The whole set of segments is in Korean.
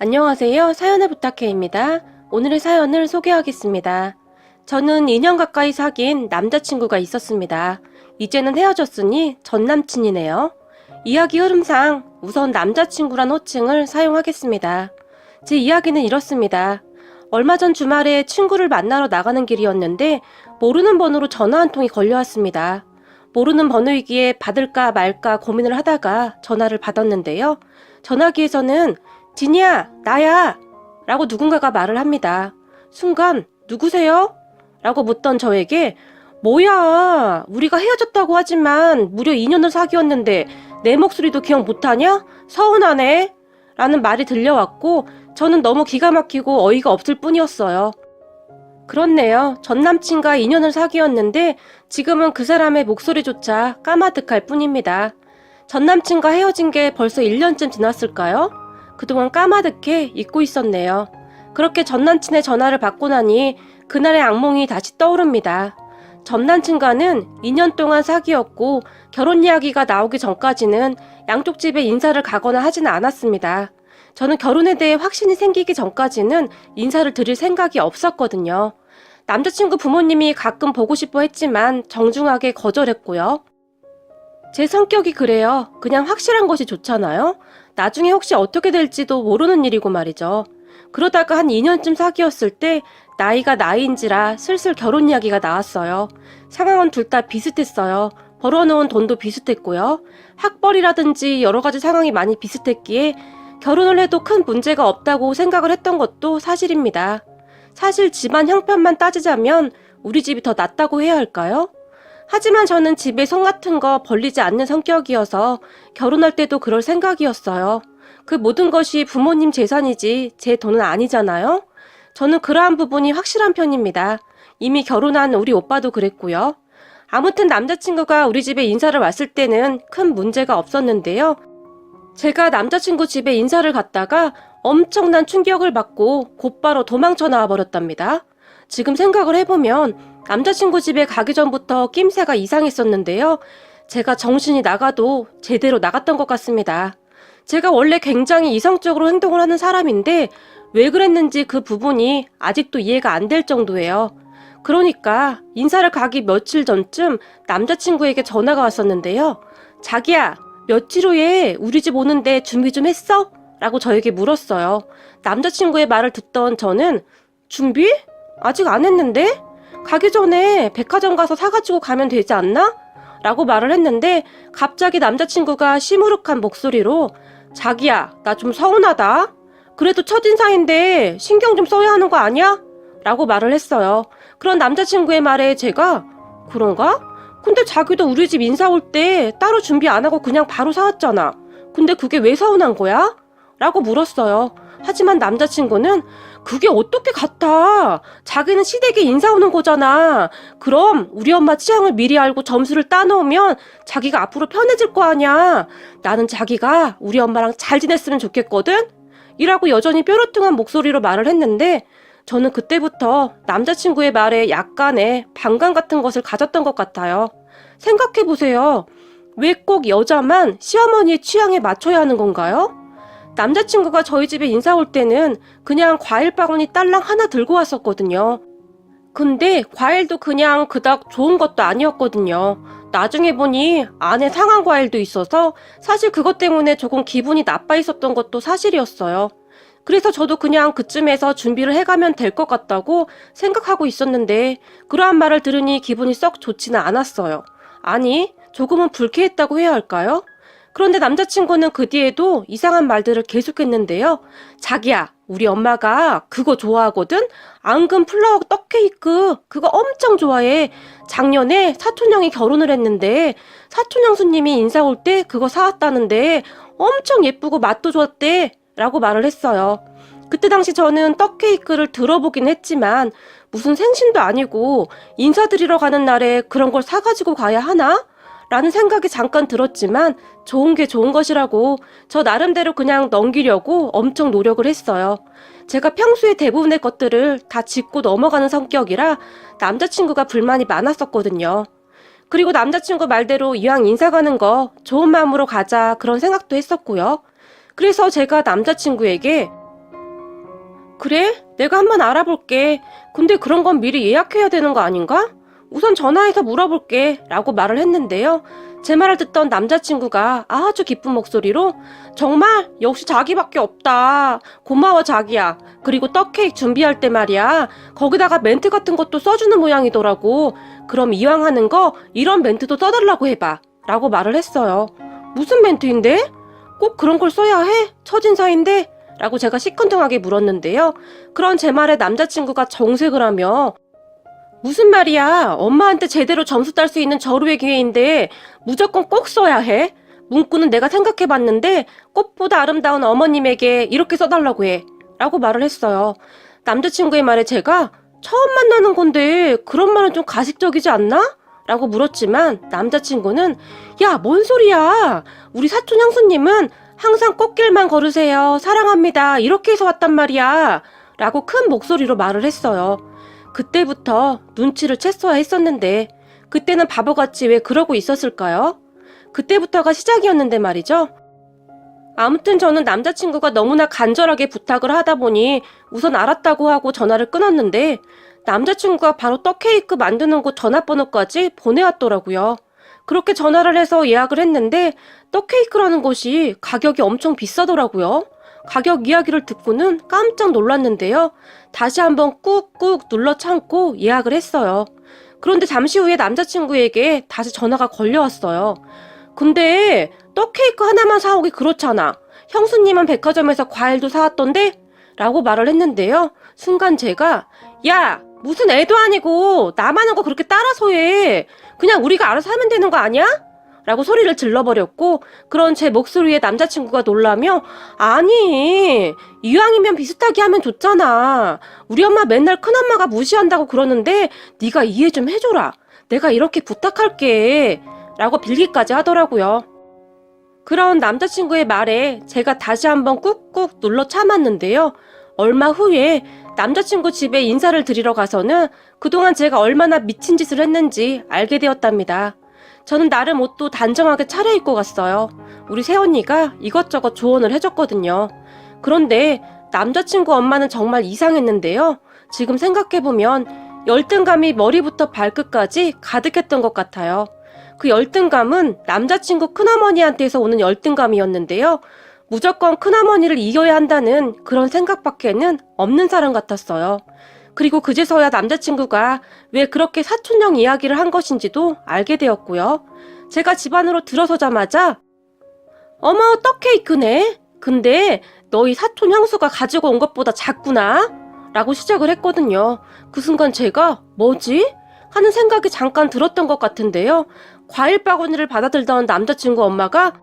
안녕하세요. 사연을 부탁해입니다. 오늘의 사연을 소개하겠습니다. 저는 2년 가까이 사귄 남자친구가 있었습니다. 이제는 헤어졌으니 전 남친이네요. 이야기 흐름상 우선 남자친구란 호칭을 사용하겠습니다. 제 이야기는 이렇습니다. 얼마 전 주말에 친구를 만나러 나가는 길이었는데 모르는 번호로 전화 한 통이 걸려왔습니다. 모르는 번호이기에 받을까 말까 고민을 하다가 전화를 받았는데요. 전화기에서는 진이야, 나야! 라고 누군가가 말을 합니다. 순간, 누구세요? 라고 묻던 저에게, 뭐야, 우리가 헤어졌다고 하지만 무려 2년을 사귀었는데 내 목소리도 기억 못하냐? 서운하네. 라는 말이 들려왔고, 저는 너무 기가 막히고 어이가 없을 뿐이었어요. 그렇네요. 전 남친과 2년을 사귀었는데 지금은 그 사람의 목소리조차 까마득할 뿐입니다. 전 남친과 헤어진 게 벌써 1년쯤 지났을까요? 그동안 까마득해 잊고 있었네요. 그렇게 전 남친의 전화를 받고 나니 그날의 악몽이 다시 떠오릅니다. 전 남친과는 2년 동안 사귀었고 결혼 이야기가 나오기 전까지는 양쪽 집에 인사를 가거나 하지는 않았습니다. 저는 결혼에 대해 확신이 생기기 전까지는 인사를 드릴 생각이 없었거든요. 남자친구 부모님이 가끔 보고 싶어 했지만 정중하게 거절했고요. 제 성격이 그래요. 그냥 확실한 것이 좋잖아요. 나중에 혹시 어떻게 될지도 모르는 일이고 말이죠. 그러다가 한 2년쯤 사귀었을 때 나이가 나이인지라 슬슬 결혼 이야기가 나왔어요. 상황은 둘 다 비슷했어요. 벌어놓은 돈도 비슷했고요. 학벌이라든지 여러 가지 상황이 많이 비슷했기에 결혼을 해도 큰 문제가 없다고 생각을 했던 것도 사실입니다. 사실 집안 형편만 따지자면 우리 집이 더 낫다고 해야 할까요? 하지만 저는 집에 손 같은 거 벌리지 않는 성격이어서 결혼할 때도 그럴 생각이었어요. 그 모든 것이 부모님 재산이지 제 돈은 아니잖아요. 저는 그러한 부분이 확실한 편입니다. 이미 결혼한 우리 오빠도 그랬고요. 아무튼 남자친구가 우리 집에 인사를 왔을 때는 큰 문제가 없었는데요. 제가 남자친구 집에 인사를 갔다가 엄청난 충격을 받고 곧바로 도망쳐 나와 버렸답니다. 지금 생각을 해보면 남자친구 집에 가기 전부터 낌새가 이상했었는데요. 제가 정신이 나가도 제대로 나갔던 것 같습니다. 제가 원래 굉장히 이성적으로 행동을 하는 사람인데 왜 그랬는지 그 부분이 아직도 이해가 안 될 정도예요. 그러니까 인사를 가기 며칠 전쯤 남자친구에게 전화가 왔었는데요. 자기야, 며칠 후에 우리 집 오는데 준비 좀 했어? 라고 저에게 물었어요. 남자친구의 말을 듣던 저는 준비? 아직 안 했는데? 가기 전에 백화점 가서 사가지고 가면 되지 않나? 라고 말을 했는데 갑자기 남자친구가 시무룩한 목소리로 자기야, 나 좀 서운하다. 그래도 첫인상인데 신경 좀 써야 하는 거 아니야? 라고 말을 했어요. 그런 남자친구의 말에 제가 그런가? 근데 자기도 우리 집 인사 올 때 따로 준비 안 하고 그냥 바로 사왔잖아. 근데 그게 왜 서운한 거야? 라고 물었어요. 하지만 남자친구는 그게 어떻게 같아? 자기는 시댁에 인사 오는 거잖아. 그럼 우리 엄마 취향을 미리 알고 점수를 따놓으면 자기가 앞으로 편해질 거 아니야. 나는 자기가 우리 엄마랑 잘 지냈으면 좋겠거든? 이라고 여전히 뾰루퉁한 목소리로 말을 했는데 저는 그때부터 남자친구의 말에 약간의 반감 같은 것을 가졌던 것 같아요. 생각해보세요. 왜 꼭 여자만 시어머니의 취향에 맞춰야 하는 건가요? 남자친구가 저희 집에 인사 올 때는 그냥 과일 바구니 딸랑 하나 들고 왔었거든요. 근데 과일도 그냥 그닥 좋은 것도 아니었거든요. 나중에 보니 안에 상한 과일도 있어서 사실 그것 때문에 조금 기분이 나빠 있었던 것도 사실이었어요. 그래서 저도 그냥 그쯤에서 준비를 해가면 될 것 같다고 생각하고 있었는데 그러한 말을 들으니 기분이 썩 좋지는 않았어요. 아니, 조금은 불쾌했다고 해야 할까요? 그런데 남자친구는 그 뒤에도 이상한 말들을 계속했는데요. 자기야, 우리 엄마가 그거 좋아하거든? 앙금 플라워 떡케이크 그거 엄청 좋아해. 작년에 사촌형이 결혼을 했는데 사촌 형수님이 인사 올 때 그거 사왔다는데 엄청 예쁘고 맛도 좋았대 라고 말을 했어요. 그때 당시 저는 떡케이크를 들어보긴 했지만 무슨 생신도 아니고 인사드리러 가는 날에 그런 걸 사가지고 가야 하나? 라는 생각이 잠깐 들었지만 좋은 게 좋은 것이라고 저 나름대로 그냥 넘기려고 엄청 노력을 했어요. 제가 평소에 대부분의 것들을 다 짚고 넘어가는 성격이라 남자친구가 불만이 많았었거든요. 그리고 남자친구 말대로 이왕 인사 가는 거 좋은 마음으로 가자 그런 생각도 했었고요. 그래서 제가 남자친구에게 그래? 내가 한번 알아볼게. 근데 그런 건 미리 예약해야 되는 거 아닌가? 우선 전화해서 물어볼게 라고 말을 했는데요. 제 말을 듣던 남자친구가 아주 기쁜 목소리로 정말 역시 자기밖에 없다. 고마워 자기야. 그리고 떡케이크 준비할 때 말이야. 거기다가 멘트 같은 것도 써주는 모양이더라고. 그럼 이왕 하는 거 이런 멘트도 써달라고 해봐 라고 말을 했어요. 무슨 멘트인데? 꼭 그런 걸 써야 해? 첫인사인데? 라고 제가 시큰둥하게 물었는데요. 그런 제 말에 남자친구가 정색을 하며 무슨 말이야? 엄마한테 제대로 점수 딸 수 있는 절호의 기회인데 무조건 꼭 써야 해? 문구는 내가 생각해봤는데 꽃보다 아름다운 어머님에게 이렇게 써달라고 해 라고 말을 했어요. 남자친구의 말에 제가 처음 만나는 건데 그런 말은 좀 가식적이지 않나? 라고 물었지만 남자친구는 야, 뭔 소리야? 우리 사촌 형수님은 항상 꽃길만 걸으세요. 사랑합니다. 이렇게 해서 왔단 말이야. 라고 큰 목소리로 말을 했어요. 그때부터 눈치를 챘어야 했었는데 그때는 바보같이 왜 그러고 있었을까요? 그때부터가 시작이었는데 말이죠. 아무튼 저는 남자친구가 너무나 간절하게 부탁을 하다 보니 우선 알았다고 하고 전화를 끊었는데 남자친구가 바로 떡케이크 만드는 곳 전화번호까지 보내왔더라고요. 그렇게 전화를 해서 예약을 했는데 떡케이크라는 곳이 가격이 엄청 비싸더라고요. 가격 이야기를 듣고는 깜짝 놀랐는데요. 다시 한번 꾹꾹 눌러 참고 예약을 했어요. 그런데 잠시 후에 남자친구에게 다시 전화가 걸려왔어요. 근데 떡케이크 하나만 사오기 그렇잖아. 형수님은 백화점에서 과일도 사왔던데? 라고 말을 했는데요. 순간 제가 야, 무슨 애도 아니고 나만 한 거 그렇게 따라서 해. 그냥 우리가 알아서 하면 되는 거 아니야? 라고 소리를 질러버렸고 그런 제 목소리에 남자친구가 놀라며 아니, 이왕이면 비슷하게 하면 좋잖아. 우리 엄마 맨날 큰엄마가 무시한다고 그러는데 네가 이해 좀 해줘라. 내가 이렇게 부탁할게. 라고 빌기까지 하더라고요. 그런 남자친구의 말에 제가 다시 한번 꾹꾹 눌러 참았는데요. 얼마 후에 남자친구 집에 인사를 드리러 가서는 그동안 제가 얼마나 미친 짓을 했는지 알게 되었답니다. 저는 나름 옷도 단정하게 차려입고 갔어요. 우리 새언니가 이것저것 조언을 해줬거든요. 그런데 남자친구 엄마는 정말 이상했는데요. 지금 생각해보면 열등감이 머리부터 발끝까지 가득했던 것 같아요. 그 열등감은 남자친구 큰어머니한테서 오는 열등감이었는데요. 무조건 큰어머니를 이겨야 한다는 그런 생각밖에는 없는 사람 같았어요. 그리고 그제서야 남자친구가 왜 그렇게 사촌형 이야기를 한 것인지도 알게 되었고요. 제가 집 안으로 들어서자마자 어머, 떡케이크네? 근데 너희 사촌 형수가 가지고 온 것보다 작구나? 라고 시작을 했거든요. 그 순간 제가 뭐지? 하는 생각이 잠깐 들었던 것 같은데요. 과일 바구니를 받아들던 남자친구 엄마가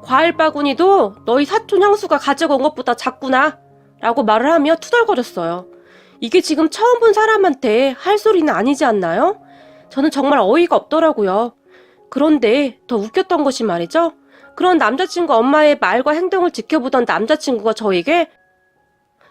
과일 바구니도 너희 사촌 형수가 가지고 온 것보다 작구나? 라고 말을 하며 투덜거렸어요. 이게 지금 처음 본 사람한테 할 소리는 아니지 않나요? 저는 정말 어이가 없더라고요. 그런데 더 웃겼던 것이 말이죠. 그런 남자친구 엄마의 말과 행동을 지켜보던 남자친구가 저에게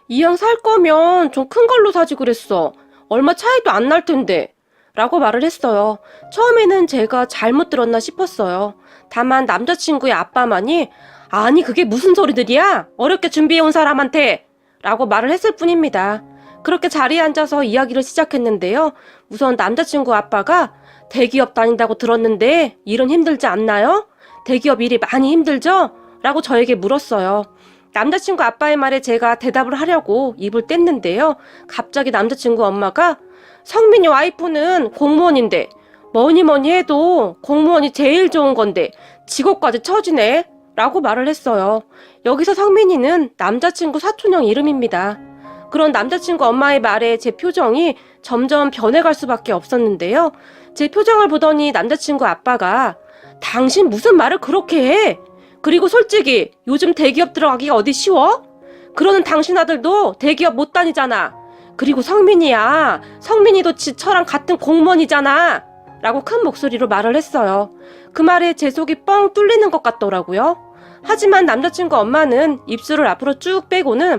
이왕 살 거면 좀 큰 걸로 사지 그랬어. 얼마 차이도 안 날 텐데. 라고 말을 했어요. 처음에는 제가 잘못 들었나 싶었어요. 다만 남자친구의 아빠만이 아니 그게 무슨 소리들이야? 어렵게 준비해온 사람한테 라고 말을 했을 뿐입니다. 그렇게 자리에 앉아서 이야기를 시작했는데요. 우선 남자친구 아빠가 대기업 다닌다고 들었는데 일은 힘들지 않나요? 대기업 일이 많이 힘들죠? 라고 저에게 물었어요. 남자친구 아빠의 말에 제가 대답을 하려고 입을 뗐는데요. 갑자기 남자친구 엄마가 성민이 와이프는 공무원인데 뭐니 해도 공무원이 제일 좋은 건데 직업까지 처지네? 라고 말을 했어요. 여기서 성민이는 남자친구 사촌형 이름입니다. 그런 남자친구 엄마의 말에 제 표정이 점점 변해갈 수밖에 없었는데요. 제 표정을 보더니 남자친구 아빠가 당신 무슨 말을 그렇게 해? 그리고 솔직히 요즘 대기업 들어가기가 어디 쉬워? 그러는 당신 아들도 대기업 못 다니잖아. 그리고 성민이야. 성민이도 지처랑 같은 공무원이잖아. 라고 큰 목소리로 말을 했어요. 그 말에 제 속이 뻥 뚫리는 것 같더라고요. 하지만 남자친구 엄마는 입술을 앞으로 쭉 빼고는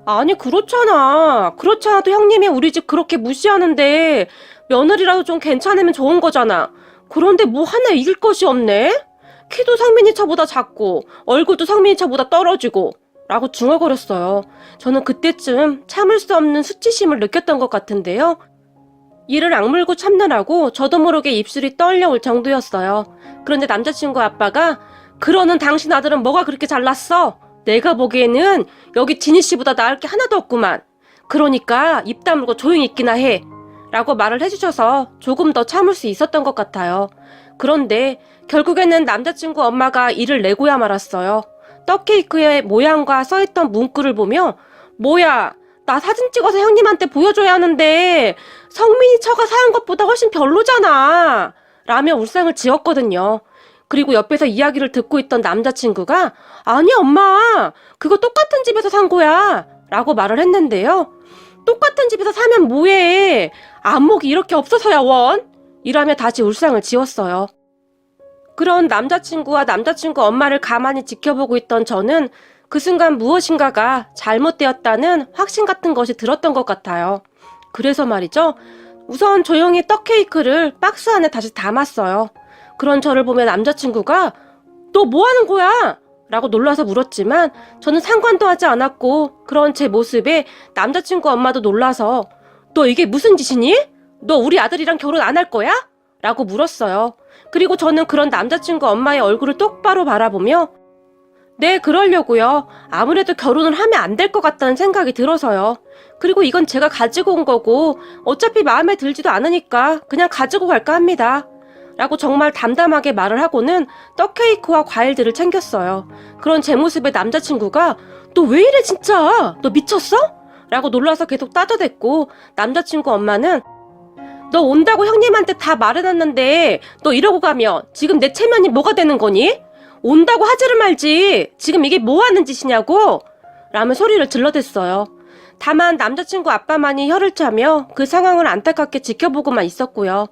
아니 그렇잖아. 그렇지 않아도 형님이 우리 집 그렇게 무시하는데 며느리라도 좀 괜찮으면 좋은 거잖아. 그런데 뭐 하나 이길 것이 없네? 키도 성민이 차보다 작고 얼굴도 성민이 차보다 떨어지고 라고 중얼거렸어요. 저는 그때쯤 참을 수 없는 수치심을 느꼈던 것 같은데요. 이를 악물고 참느라고 저도 모르게 입술이 떨려올 정도였어요. 그런데 남자친구 아빠가 그러는 당신 아들은 뭐가 그렇게 잘났어? 내가 보기에는 여기 지니 씨보다 나을 게 하나도 없구만. 그러니까 입 다물고 조용히 있기나 해. 라고 말을 해주셔서 조금 더 참을 수 있었던 것 같아요. 그런데 결국에는 남자친구 엄마가 이를 내고야 말았어요. 떡케이크의 모양과 써있던 문구를 보며 뭐야, 나 사진 찍어서 형님한테 보여줘야 하는데 성민이 처가 사는 것보다 훨씬 별로잖아 라며 울상을 지었거든요. 그리고 옆에서 이야기를 듣고 있던 남자친구가 아니 엄마 그거 똑같은 집에서 산 거야 라고 말을 했는데요. 똑같은 집에서 사면 뭐해, 안목이 이렇게 없어서야 원 이라며 다시 울상을 지었어요. 그런 남자친구와 남자친구 엄마를 가만히 지켜보고 있던 저는 그 순간 무엇인가가 잘못되었다는 확신 같은 것이 들었던 것 같아요. 그래서 말이죠. 우선 조용히 떡케이크를 박스 안에 다시 담았어요. 그런 저를 보며 남자친구가 너 뭐 하는 거야? 라고 놀라서 물었지만 저는 상관도 하지 않았고 그런 제 모습에 남자친구 엄마도 놀라서 너 이게 무슨 짓이니? 너 우리 아들이랑 결혼 안 할 거야? 라고 물었어요. 그리고 저는 그런 남자친구 엄마의 얼굴을 똑바로 바라보며 네, 그러려고요. 아무래도 결혼을 하면 안 될 것 같다는 생각이 들어서요. 그리고 이건 제가 가지고 온 거고 어차피 마음에 들지도 않으니까 그냥 가지고 갈까 합니다. 라고 정말 담담하게 말을 하고는 떡케이크와 과일들을 챙겼어요. 그런 제 모습에 남자친구가 너 왜 이래 진짜? 너 미쳤어? 라고 놀라서 계속 따져댔고 남자친구 엄마는 너 온다고 형님한테 다 말해놨는데 너 이러고 가면 지금 내 체면이 뭐가 되는 거니? 온다고 하지를 말지. 지금 이게 뭐 하는 짓이냐고? 라며 소리를 질러댔어요. 다만 남자친구 아빠만이 혀를 차며 그 상황을 안타깝게 지켜보고만 있었고요.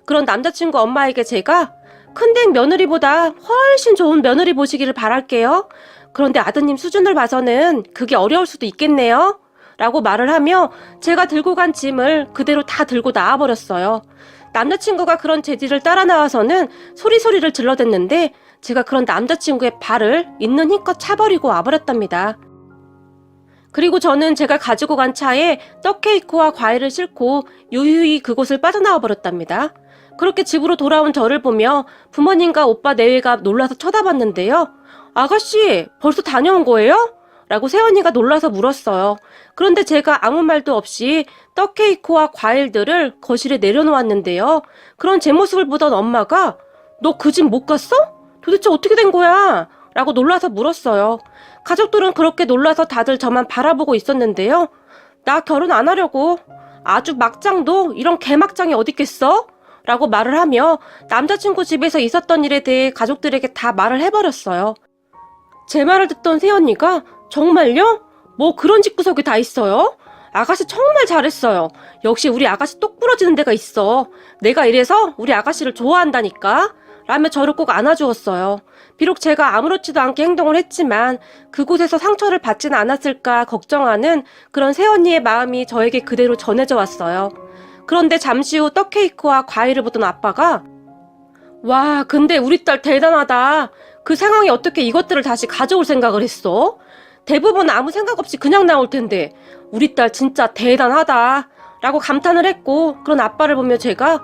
그런 남자친구 엄마에게 제가 큰댁 며느리보다 훨씬 좋은 며느리 보시기를 바랄게요. 그런데 아드님 수준을 봐서는 그게 어려울 수도 있겠네요. 라고 말을 하며 제가 들고 간 짐을 그대로 다 들고 나와버렸어요. 남자친구가 그런 제 뒤를 따라 나와서는 소리소리를 질러댔는데 제가 그런 남자친구의 발을 있는 힘껏 차버리고 와버렸답니다. 그리고 저는 제가 가지고 간 차에 떡케이크와 과일을 싣고 유유히 그곳을 빠져나와 버렸답니다. 그렇게 집으로 돌아온 저를 보며 부모님과 오빠 내외가 놀라서 쳐다봤는데요. 아가씨, 벌써 다녀온 거예요? 라고 새언니가 놀라서 물었어요. 그런데 제가 아무 말도 없이 떡케이크와 과일들을 거실에 내려놓았는데요. 그런 제 모습을 보던 엄마가 너 그 집 못 갔어? 도대체 어떻게 된 거야? 라고 놀라서 물었어요. 가족들은 그렇게 놀라서 다들 저만 바라보고 있었는데요. 나 결혼 안 하려고. 아주 막장도 이런 개막장이 어딨겠어? 라고 말을 하며 남자친구 집에서 있었던 일에 대해 가족들에게 다 말을 해버렸어요. 제 말을 듣던 새언니가 정말요? 뭐 그런 집구석이 다 있어요? 아가씨 정말 잘했어요. 역시 우리 아가씨 똑 부러지는 데가 있어. 내가 이래서 우리 아가씨를 좋아한다니까? 라며 저를 꼭 안아주었어요. 비록 제가 아무렇지도 않게 행동을 했지만 그곳에서 상처를 받지는 않았을까 걱정하는 그런 새언니의 마음이 저에게 그대로 전해져 왔어요. 그런데 잠시 후 떡케이크와 과일을 보던 아빠가 와, 근데 우리 딸 대단하다. 그 상황에 어떻게 이것들을 다시 가져올 생각을 했어? 대부분 아무 생각 없이 그냥 나올 텐데 우리 딸 진짜 대단하다 라고 감탄을 했고 그런 아빠를 보며 제가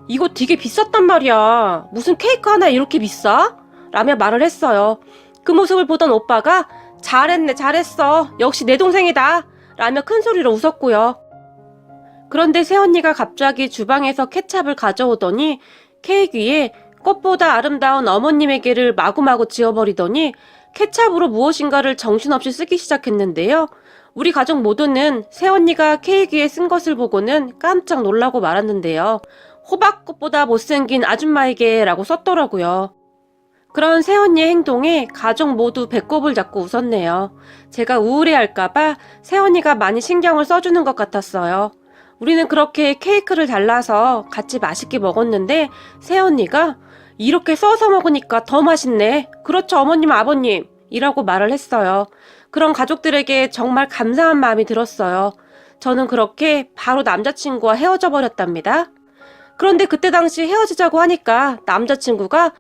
이거 되게 비쌌단 말이야. 무슨 케이크 하나에 이렇게 비싸? 라며 말을 했어요. 그 모습을 보던 오빠가 잘했네 잘했어. 역시 내 동생이다. 라며 큰 소리로 웃었고요. 그런데 새언니가 갑자기 주방에서 케찹을 가져오더니 케이크 위에 꽃보다 아름다운 어머님에게를 마구마구 지어버리더니 케찹으로 무엇인가를 정신없이 쓰기 시작했는데요. 우리 가족 모두는 새언니가 케이크 위에 쓴 것을 보고는 깜짝 놀라고 말았는데요. 호박꽃보다 못생긴 아줌마에게 라고 썼더라고요. 그런 새언니의 행동에 가족 모두 배꼽을 잡고 웃었네요. 제가 우울해할까봐 새언니가 많이 신경을 써주는 것 같았어요. 우리는 그렇게 케이크를 잘라서 같이 맛있게 먹었는데 새언니가 이렇게 써서 먹으니까 더 맛있네. 그렇죠 어머님 아버님 이라고 말을 했어요. 그런 가족들에게 정말 감사한 마음이 들었어요. 저는 그렇게 바로 남자친구와 헤어져 버렸답니다. 그런데 그때 당시 헤어지자고 하니까 남자친구가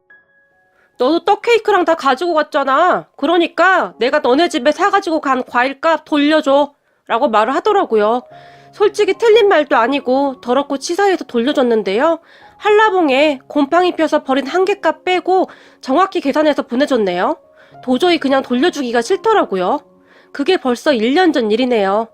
너도 떡 케이크랑 다 가지고 갔잖아. 그러니까 내가 너네 집에 사가지고 간 과일값 돌려줘. 라고 말을 하더라고요. 솔직히 틀린 말도 아니고 더럽고 치사해서 돌려줬는데요. 한라봉에 곰팡이 펴서 버린 한 개값 빼고 정확히 계산해서 보내줬네요. 도저히 그냥 돌려주기가 싫더라고요. 그게 벌써 1년 전 일이네요.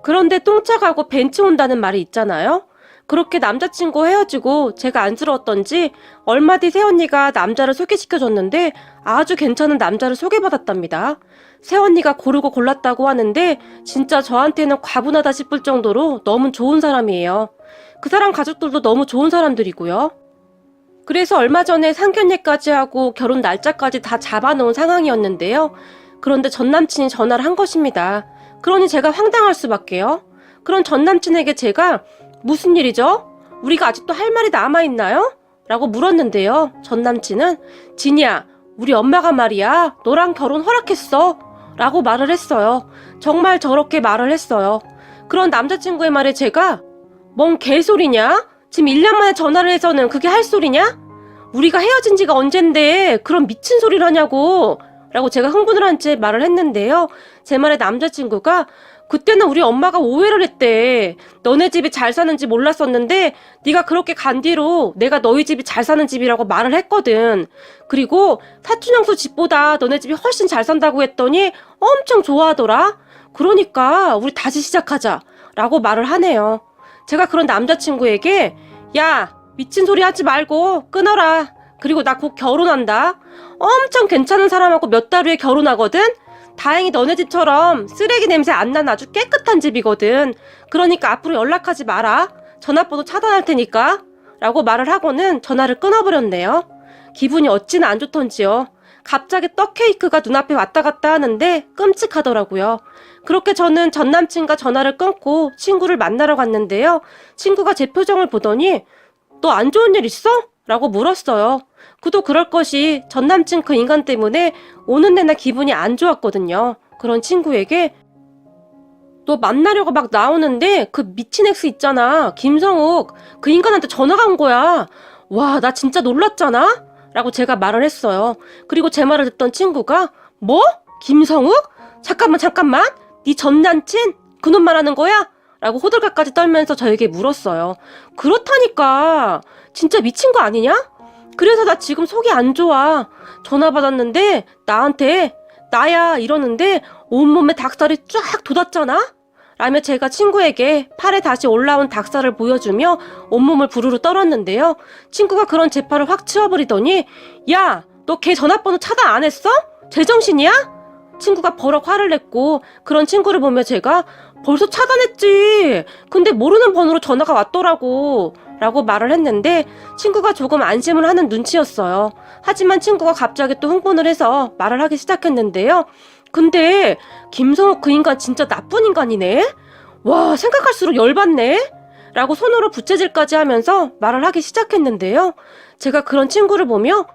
그런데 똥차 가고 벤츠 온다는 말이 있잖아요. 그렇게 남자친구 헤어지고 제가 안쓰러웠던지 얼마 뒤 새언니가 남자를 소개시켜줬는데 아주 괜찮은 남자를 소개받았답니다. 새언니가 고르고 골랐다고 하는데 진짜 저한테는 과분하다 싶을 정도로 너무 좋은 사람이에요. 그 사람 가족들도 너무 좋은 사람들이고요. 그래서 얼마 전에 상견례까지 하고 결혼 날짜까지 다 잡아놓은 상황이었는데요. 그런데 전남친이 전화를 한 것입니다. 그러니 제가 황당할 수밖에요. 그런 전남친에게 제가 무슨 일이죠? 우리가 아직도 할 말이 남아있나요? 라고 물었는데요. 전남친은 진이야, 우리 엄마가 말이야 너랑 결혼 허락했어 라고 말을 했어요. 정말 저렇게 말을 했어요. 그런 남자친구의 말에 제가 뭔 개소리냐? 지금 1년 만에 전화를 해서는 그게 할 소리냐? 우리가 헤어진 지가 언젠데 그런 미친 소리를 하냐고 라고 제가 흥분을 한 채 말을 했는데요. 제 말에 남자친구가 그때는 우리 엄마가 오해를 했대. 너네 집이 잘 사는지 몰랐었는데 네가 그렇게 간 뒤로 내가 너희 집이 잘 사는 집이라고 말을 했거든. 그리고 사촌형수 집보다 너네 집이 훨씬 잘 산다고 했더니 엄청 좋아하더라. 그러니까 우리 다시 시작하자 라고 말을 하네요. 제가 그런 남자친구에게 야, 미친 소리 하지 말고 끊어라. 그리고 나 곧 결혼한다. 엄청 괜찮은 사람하고 몇 달 후에 결혼하거든. 다행히 너네 집처럼 쓰레기 냄새 안 나는 아주 깨끗한 집이거든. 그러니까 앞으로 연락하지 마라. 전화번호 차단할 테니까. 라고 말을 하고는 전화를 끊어버렸네요. 기분이 어찌나 안 좋던지요. 갑자기 떡 케이크가 눈앞에 왔다 갔다 하는데 끔찍하더라고요. 그렇게 저는 전 남친과 전화를 끊고 친구를 만나러 갔는데요. 친구가 제 표정을 보더니 너 안 좋은 일 있어? 라고 물었어요. 그도 그럴 것이 전 남친 그 인간 때문에 오는 내내 기분이 안 좋았거든요. 그런 친구에게 너 만나려고 막 나오는데 그 미친 엑스 있잖아. 김성욱. 그 인간한테 전화가 온 거야. 와, 나 진짜 놀랐잖아? 라고 제가 말을 했어요. 그리고 제 말을 듣던 친구가 뭐? 김성욱? 잠깐만. 네 전 남친? 그놈 말하는 거야? 라고 호들갑까지 떨면서 저에게 물었어요. 그렇다니까. 진짜 미친 거 아니냐? 그래서 나 지금 속이 안 좋아. 전화 받았는데 나한테 나야 이러는데 온몸에 닭살이 쫙 돋았잖아? 라며 제가 친구에게 팔에 다시 올라온 닭살을 보여주며 온몸을 부르르 떨었는데요. 친구가 그런 제 팔을 확 치워버리더니 야, 너 걔 전화번호 차단 안 했어? 제정신이야? 친구가 버럭 화를 냈고 그런 친구를 보며 제가 벌써 차단했지. 근데 모르는 번호로 전화가 왔더라고. 라고 말을 했는데 친구가 조금 안심을 하는 눈치였어요. 하지만 친구가 갑자기 또 흥분을 해서 말을 하기 시작했는데요. 근데 김성욱 그 인간 진짜 나쁜 인간이네? 와, 생각할수록 열받네? 라고 손으로 부채질까지 하면서 말을 하기 시작했는데요. 제가 그런 친구를 보며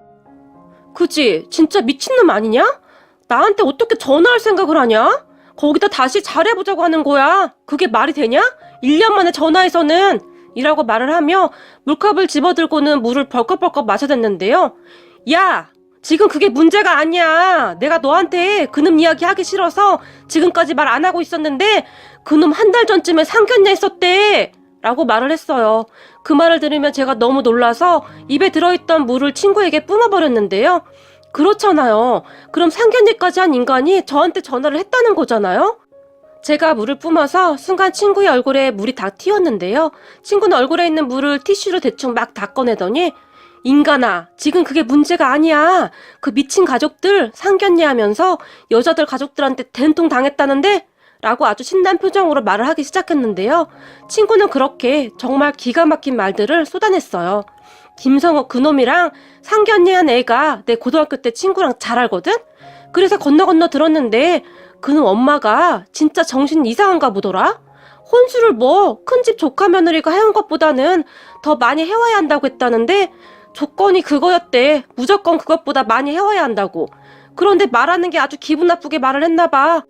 그지? 진짜 미친놈 아니냐? 나한테 어떻게 전화할 생각을 하냐? 거기다 다시 잘해보자고 하는 거야. 그게 말이 되냐? 1년 만에 전화해서는 이라고 말을 하며 물컵을 집어들고는 물을 벌컥벌컥 마셔댔는데요. 야, 지금 그게 문제가 아니야. 내가 너한테 그놈 이야기 하기 싫어서 지금까지 말 안 하고 있었는데 그놈 한 달 전쯤에 상견례 했었대. 라고 말을 했어요. 그 말을 들으면 제가 너무 놀라서 입에 들어있던 물을 친구에게 뿜어버렸는데요. 그렇잖아요. 그럼 상견례까지 한 인간이 저한테 전화를 했다는 거잖아요? 제가 물을 뿜어서 순간 친구의 얼굴에 물이 다 튀었는데요. 친구는 얼굴에 있는 물을 티슈로 대충 막 닦아내더니 인간아, 지금 그게 문제가 아니야. 그 미친 가족들 상견례하면서 여자들 가족들한테 된통 당했다는데? 라고 아주 신난 표정으로 말을 하기 시작했는데요. 친구는 그렇게 정말 기가 막힌 말들을 쏟아냈어요. 김성욱 그놈이랑 상견례한 애가 내 고등학교 때 친구랑 잘 알거든? 그래서 건너 들었는데 그놈 엄마가 진짜 정신 이상한가 보더라? 혼수를 뭐 큰 집 조카 며느리가 해온 것보다는 더 많이 해와야 한다고 했다는데 조건이 그거였대. 무조건 그것보다 많이 해와야 한다고. 그런데 말하는 게 아주 기분 나쁘게 말을 했나 봐.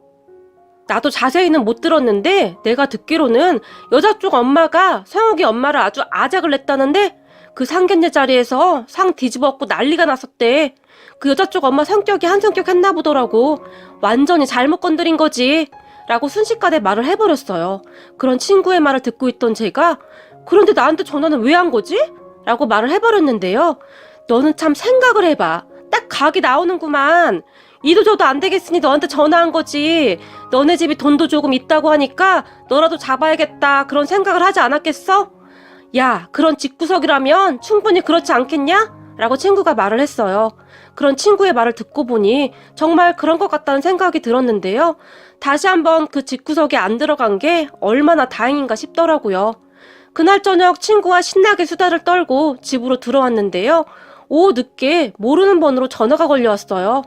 나도 자세히는 못 들었는데 내가 듣기로는 여자 쪽 엄마가 성욱이 엄마를 아주 아작을 냈다는데 그 상견례 자리에서 상 뒤집어 엎고 난리가 났었대. 그 여자 쪽 엄마 성격이 한 성격 했나 보더라고. 완전히 잘못 건드린 거지. 라고 순식간에 말을 해버렸어요. 그런 친구의 말을 듣고 있던 제가 그런데 나한테 전화는 왜 한 거지? 라고 말을 해버렸는데요. 너는 참 생각을 해봐. 딱 각이 나오는구만. 이도 저도 안 되겠으니 너한테 전화한 거지. 너네 집이 돈도 조금 있다고 하니까 너라도 잡아야겠다 그런 생각을 하지 않았겠어? 야, 그런 집구석이라면 충분히 그렇지 않겠냐? 라고 친구가 말을 했어요. 그런 친구의 말을 듣고 보니 정말 그런 것 같다는 생각이 들었는데요. 다시 한번 그 집구석에 안 들어간 게 얼마나 다행인가 싶더라고요. 그날 저녁 친구와 신나게 수다를 떨고 집으로 들어왔는데요. 오후 늦게 모르는 번호로 전화가 걸려왔어요.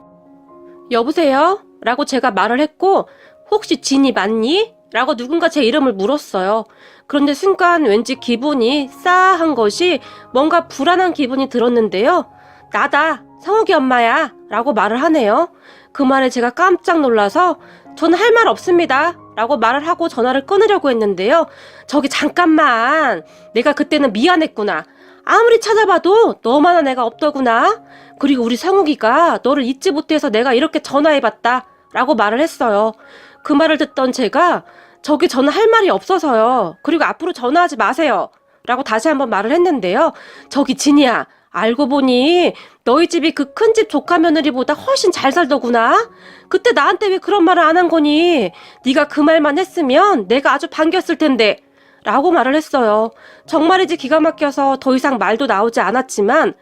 여보세요? 라고 제가 말을 했고 혹시 진이 맞니? 라고 누군가 제 이름을 물었어요. 그런데 순간 왠지 기분이 싸한 것이 뭔가 불안한 기분이 들었는데요. 나다. 성욱이 엄마야. 라고 말을 하네요. 그 말에 제가 깜짝 놀라서 저는 할 말 없습니다. 라고 말을 하고 전화를 끊으려고 했는데요. 저기 잠깐만. 내가 그때는 미안했구나. 아무리 찾아봐도 너만한 애가 없더구나. 그리고 우리 성욱이가 너를 잊지 못해서 내가 이렇게 전화해봤다. 라고 말을 했어요. 그 말을 듣던 제가 저기 저는 할 말이 없어서요. 그리고 앞으로 전화하지 마세요. 라고 다시 한번 말을 했는데요. 저기 진이야. 알고 보니 너희 집이 그 큰 집 조카 며느리보다 훨씬 잘 살더구나. 그때 나한테 왜 그런 말을 안 한 거니? 네가 그 말만 했으면 내가 아주 반겼을 텐데. 라고 말을 했어요. 정말이지 기가 막혀서 더 이상 말도 나오지 않았지만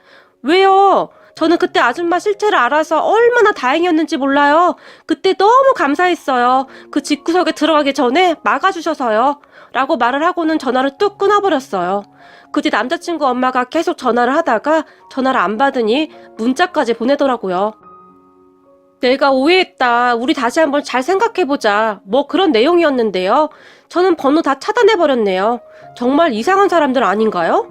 왜요? 저는 그때 아줌마 실체를 알아서 얼마나 다행이었는지 몰라요. 그때 너무 감사했어요. 그 집구석에 들어가기 전에 막아주셔서요. 라고 말을 하고는 전화를 뚝 끊어버렸어요. 그 뒤 남자친구 엄마가 계속 전화를 하다가 전화를 안 받으니 문자까지 보내더라고요. 내가 오해했다. 우리 다시 한번 잘 생각해보자. 뭐 그런 내용이었는데요. 저는 번호 다 차단해버렸네요. 정말 이상한 사람들 아닌가요?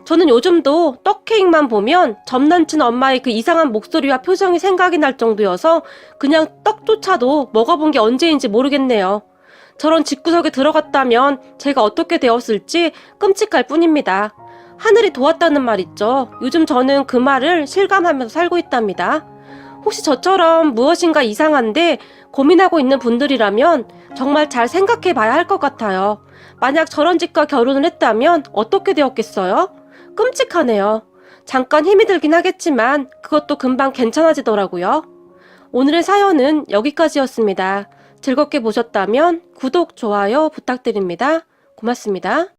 저는 요즘도 떡케이크만 보면 전남친 엄마의 그 이상한 목소리와 표정이 생각이 날 정도여서 그냥 떡조차도 먹어본 게 언제인지 모르겠네요. 저런 집구석에 들어갔다면 제가 어떻게 되었을지 끔찍할 뿐입니다. 하늘이 도왔다는 말 있죠. 요즘 저는 그 말을 실감하면서 살고 있답니다. 혹시 저처럼 무엇인가 이상한데 고민하고 있는 분들이라면 정말 잘 생각해 봐야 할 것 같아요. 만약 저런 집과 결혼을 했다면 어떻게 되었겠어요? 끔찍하네요. 잠깐 힘이 들긴 하겠지만 그것도 금방 괜찮아지더라고요. 오늘의 사연은 여기까지였습니다. 즐겁게 보셨다면 구독, 좋아요 부탁드립니다. 고맙습니다.